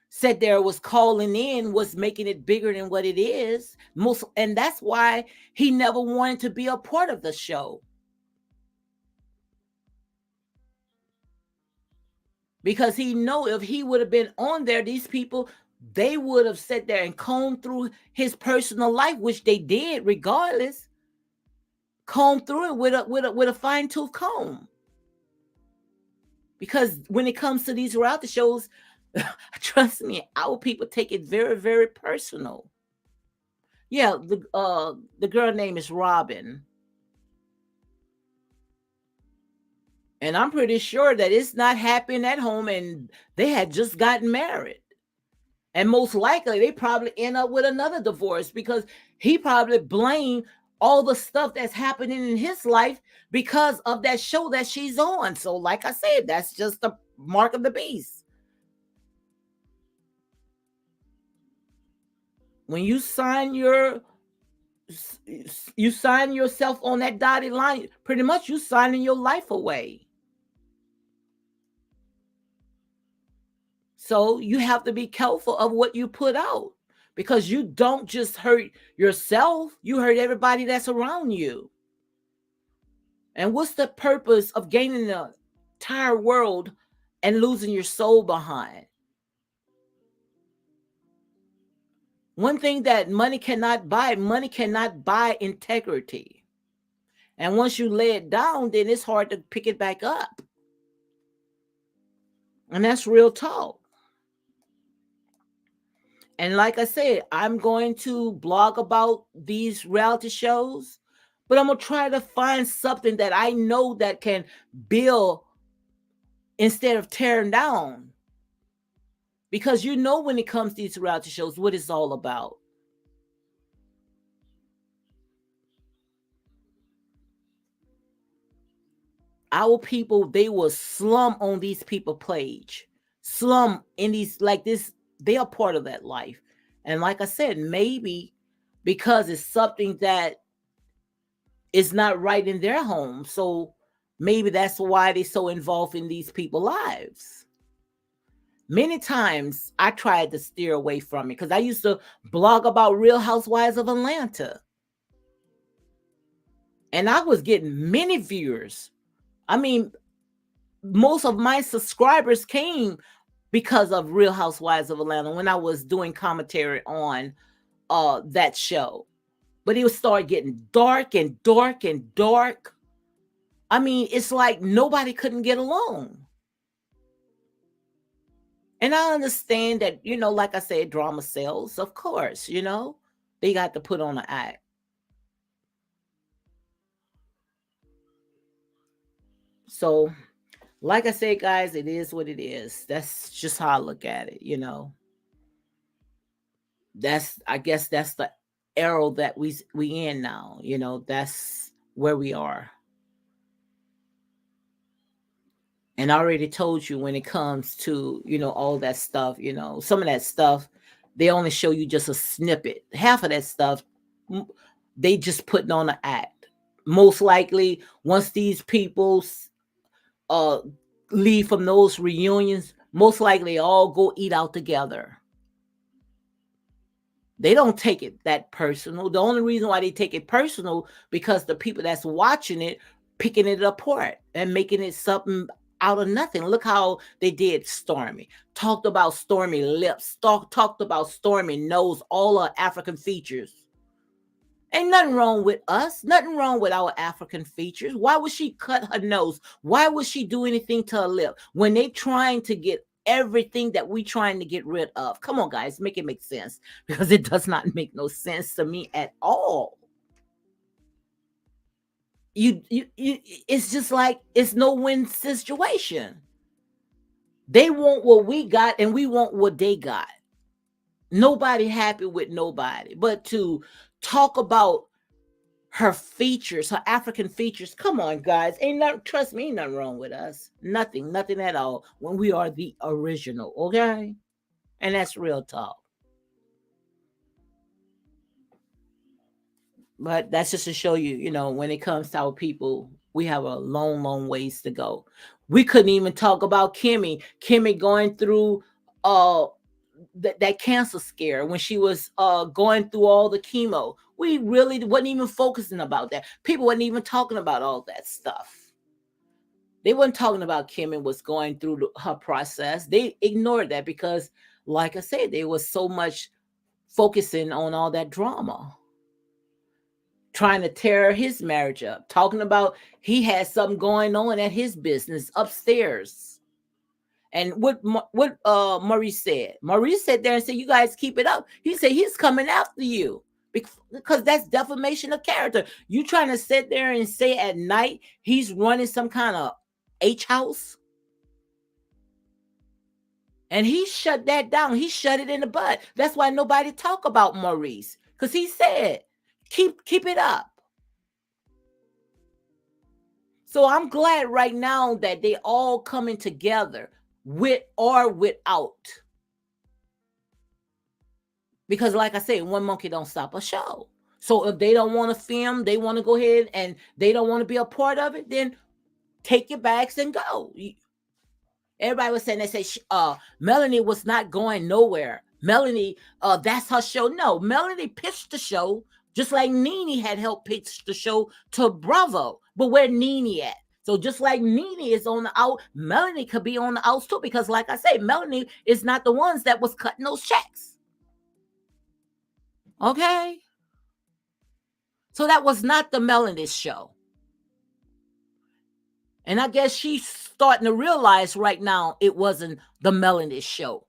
[SPEAKER 1] said there was calling in was making it bigger than what it is. And that's why he never wanted to be a part of the show. because he know if he would have been on there, these people, they would have sat there and combed through his personal life, which they did regardless. Comb through it with a fine tooth comb. Because when it comes to these reality shows, trust me, our people take it very, very personal. Yeah, the girl name is Robin. And I'm pretty sure that it's not happening at home and they had just gotten married. And most likely they probably end up with another divorce because he probably blamed all the stuff that's happening in his life because of that show that she's on. So, like I said, that's just the mark of the beast. When you sign yourself on that dotted line, pretty much you signing your life away. So you have to be careful of what you put out, because you don't just hurt yourself, you hurt everybody that's around you. And what's the purpose of gaining the entire world and losing your soul behind? One thing that money cannot buy integrity. And once you lay it down, then it's hard to pick it back up. And that's real talk. And like I said, I'm going to blog about these reality shows, but I'm going to try to find something that I know that can build instead of tearing down. Because you know when it comes to these reality shows, what it's all about. Our people, they will slum on these people page. Slum in these, like this, they are part of that life. And like I said, maybe because it's something that is not right in their home. So maybe that's why they're so involved in these people's lives. Many times I tried to steer away from it because I used to blog about Real Housewives of Atlanta. And I was getting many viewers. I mean, most of my subscribers came because of Real Housewives of Atlanta when I was doing commentary on that show. But it would start getting dark and dark and dark. I mean, it's like nobody couldn't get along. And I understand that, like I said, drama sells, of course, they got to put on an act. So, like I said, guys, it is what it is. That's just how I look at it, I guess that's the era that we in now, that's where we are. And I already told you when it comes to, all that stuff, some of that stuff, they only show you just a snippet. Half of that stuff, they just putting on an act. Most likely, once these people leave from those reunions, most likely all go eat out together. They don't take it that personal. The only reason why they take it personal, because the people that's watching it, picking it apart and making it something out of nothing. Look how they did Stormy. Talked about Stormy lips. Talked about Stormy nose, all her African features. Ain't nothing wrong with us. Nothing wrong with our African features. Why would she cut her nose? Why would she do anything to her lip when they trying to get everything that we trying to get rid of? Come on, guys, make it make sense, because it does not make no sense to me at all. You it's just like it's no win situation. They want what we got and we want what they got. Nobody happy with nobody. But to talk about her features, her African features, come on, guys, trust me, ain't nothing wrong with us. Nothing at all, when we are the original, okay? And that's real talk. But that's just to show you, when it comes to our people, we have a long, long ways to go. We couldn't even talk about Kimmy going through that cancer scare when she was going through all the chemo. We really wasn't even focusing about that. People wasn't even talking about all that stuff. They weren't talking about Kim and what's going through her process. They ignored that because, like I said, they was so much focusing on all that drama, trying to tear his marriage up, talking about he had something going on at his business upstairs. And what Maurice said there and said, "You guys keep it up." He said he's coming after you because that's defamation of character. You trying to sit there and say at night he's running some kind of H house, and he shut that down. He shut it in the bud. That's why nobody talk about Maurice, because he said keep it up. So I'm glad right now that they all coming together, with or without. Because like I said, one monkey don't stop a show. So if they don't want to film, they want to go ahead and they don't want to be a part of it, then take your bags and go. Everybody was saying, they say Melanie was not going nowhere. Melanie, that's her show. No, Melanie pitched the show just like Nene had helped pitch the show to Bravo. But where Nene at? So just like Nene is on the out, Melanie could be on the outs too. Because like I say, Melanie is not the ones that was cutting those checks. Okay? So that was not the Melanie show. And I guess she's starting to realize right now it wasn't the Melanie show.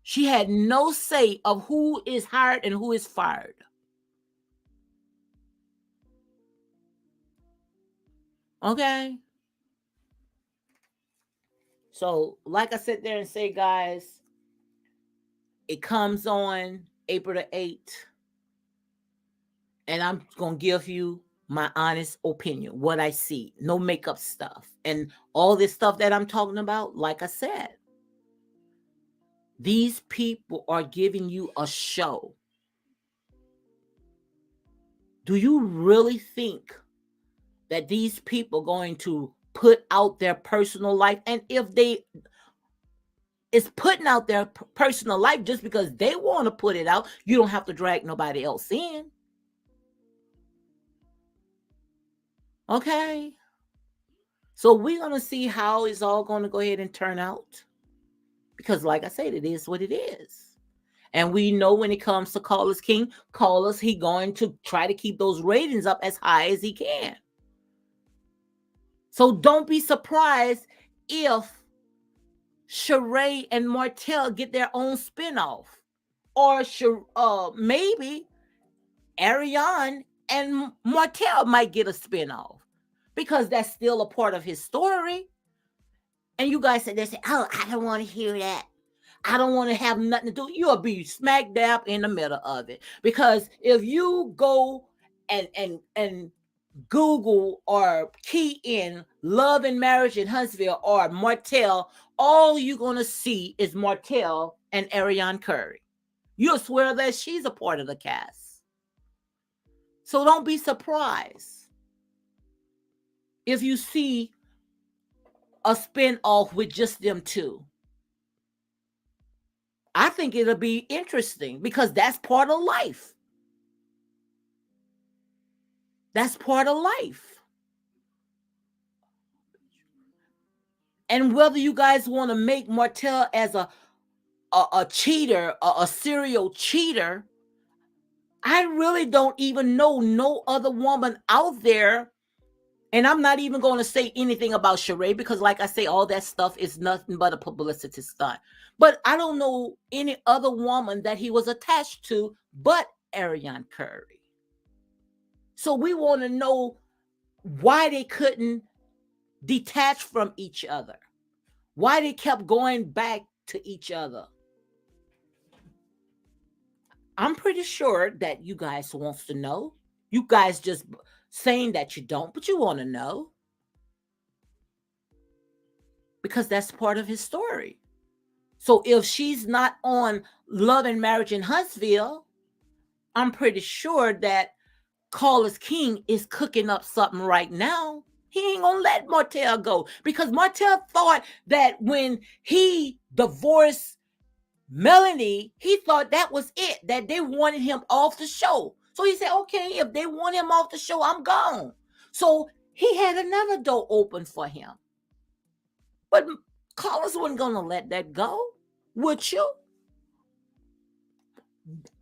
[SPEAKER 1] She had no say of who is hired and who is fired. Okay? So, like I sit there and say, guys, it comes on April the 8th. And I'm going to give you my honest opinion, what I see. No makeup stuff. And all this stuff that I'm talking about, like I said, these people are giving you a show. Do you really think that these people are going to put out their personal life? And if they is putting out their personal life just because they want to put it out, you don't have to drag nobody else in. Okay? So we're going to see how it's all going to go ahead and turn out. Because like I said, it is what it is. And we know when it comes to Callers King, Callers, he going to try to keep those ratings up as high as he can. So don't be surprised if Sheree and Martell get their own spinoff. Or maybe Ariane and Martell might get a spinoff. Because that's still a part of his story. And you guys said, oh, I don't want to hear that. I don't want to have nothing to do. You'll be smack dab in the middle of it. Because if you go and Google or key in Love and Marriage in Huntsville or Martell, all you're going to see is Martell and Ariane Curry. You'll swear that she's a part of the cast. So don't be surprised if you see a spin-off with just them two. I think it'll be interesting because that's part of life. That's part of life. And whether you guys want to make Martell as a cheater, a serial cheater, I really don't even know no other woman out there. And I'm not even going to say anything about Sheree because, like I say, all that stuff is nothing but a publicity stunt. But I don't know any other woman that he was attached to but Ariane Curry. So we want to know why they couldn't detach from each other. Why they kept going back to each other. I'm pretty sure that you guys wants to know. You guys just saying that you don't, but you want to know. Because that's part of his story. So if she's not on Love and Marriage in Huntsville, I'm pretty sure that Callers King is cooking up something right now. He ain't gonna let Martell go. Because Martell thought that when he divorced Melanie, he thought that was it, that they wanted him off the show. So he said, okay, if they want him off the show, I'm gone. So he had another door open for him. But Carlos wasn't going to let that go, would you?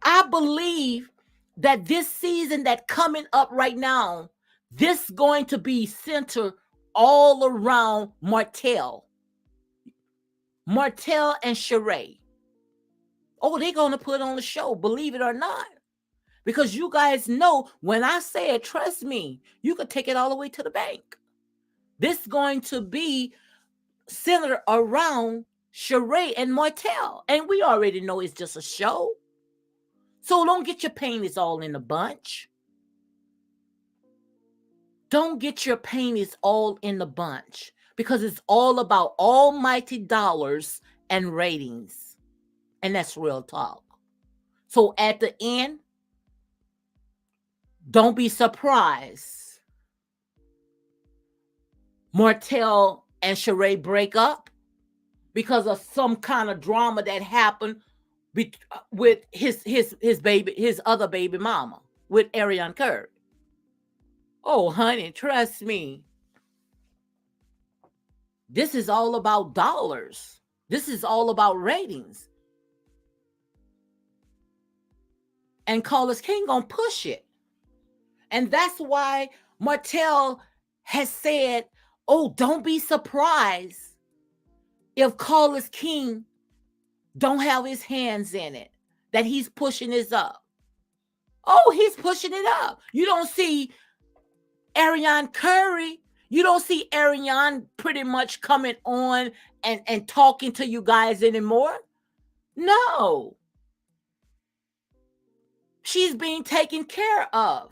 [SPEAKER 1] I believe that this season that coming up right now, this going to be centered all around Martell and Sheree. Oh, they're going to put on a show, believe it or not. Because you guys know, when I say it, trust me, you could take it all the way to the bank. This is going to be centered around Sheree and Martell. And we already know it's just a show. So don't get your panties all in a bunch. Don't get your panties all in the bunch, because it's all about almighty dollars and ratings. And that's real talk. So at the end, don't be surprised Martell and Sheree break up because of some kind of drama that happened with his other baby mama, with Ariane Curry. Oh, honey, trust me. This is all about dollars. This is all about ratings. And Carlos King gonna push it. And that's why Martell has said, oh, don't be surprised if Carlos King don't have his hands in it, that he's pushing this up. Oh, he's pushing it up. You don't see Ariane Curry. You don't see Ariane pretty much coming on and talking to you guys anymore. No. She's being taken care of.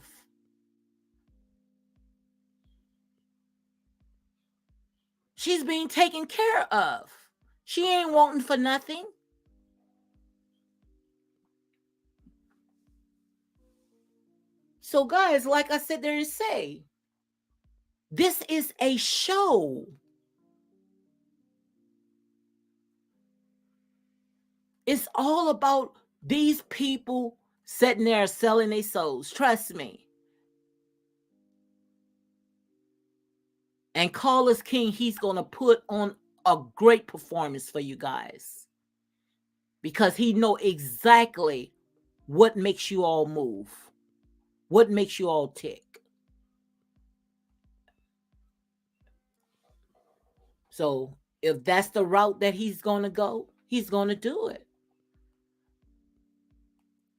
[SPEAKER 1] She's being taken care of. She ain't wanting for nothing. So guys, like I said there to say, this is a show. It's all about these people sitting there selling their souls. Trust me. And Carlos King, he's going to put on a great performance for you guys, because he know exactly what makes you all move, what makes you all tick. So if that's the route that he's going to go, he's going to do it.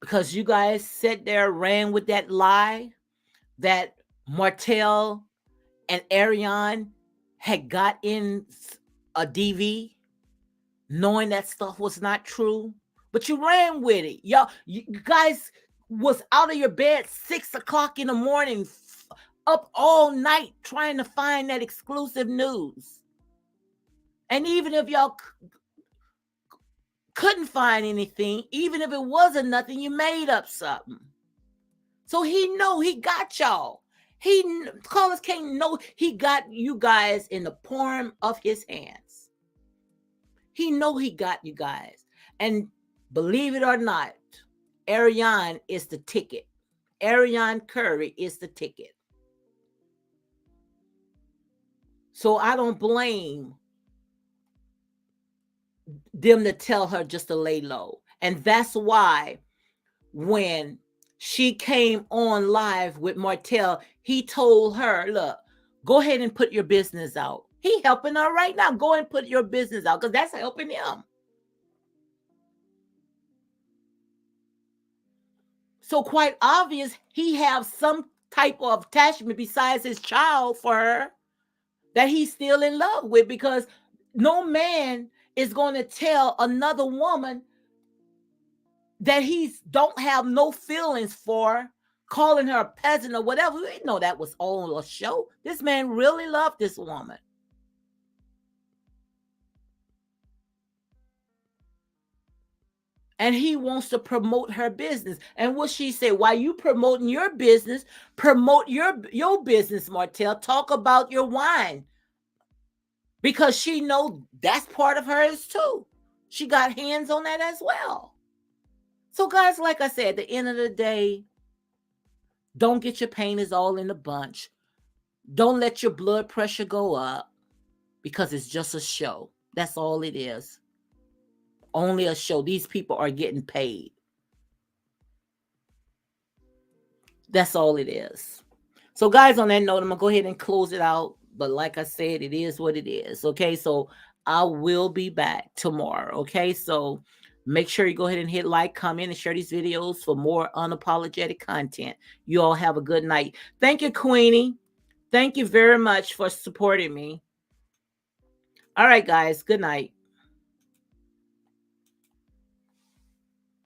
[SPEAKER 1] Because you guys sat there, ran with that lie that Martell and Ariane had got in a DV, knowing that stuff was not true. But you ran with it. Y'all, you guys was out of your bed 6 o'clock in the morning, up all night trying to find that exclusive news. And even if y'all couldn't find anything, even if it wasn't nothing, you made up something. So he know he got y'all. Carlos King know he got you guys in the palm of his hands. He know he got you guys. And believe it or not, Ariane is the ticket. Ariane Curry is the ticket. So I don't blame them to tell her just to lay low. And that's why when she came on live with Martell, he told her, look, go ahead and put your business out. He helping her right now. Go and put your business out, because that's helping him. So quite obvious, he have some type of attachment besides his child for her that he's still in love with, because no man is going to tell another woman that he don't have no feelings for, calling her a peasant or whatever. We know that was all a show. This man really loved this woman. And he wants to promote her business. And what she said, while you promoting your business, promote your business, Martell. Talk about your wine. Because she know that's part of hers too. She got hands on that as well. So guys, like I said, at the end of the day, don't get your panties all in a bunch. Don't let your blood pressure go up because it's just a show. That's all it is. Only a show. These people are getting paid. That's all it is. So, guys, on that note, I'm going to go ahead and close it out. But like I said, it is what it is. Okay. So, I will be back tomorrow. Okay. So, make sure you go ahead and hit like, comment, and share these videos for more unapologetic content. You all have a good night. Thank you, Queenie. Thank you very much for supporting me. All right, guys. Good night.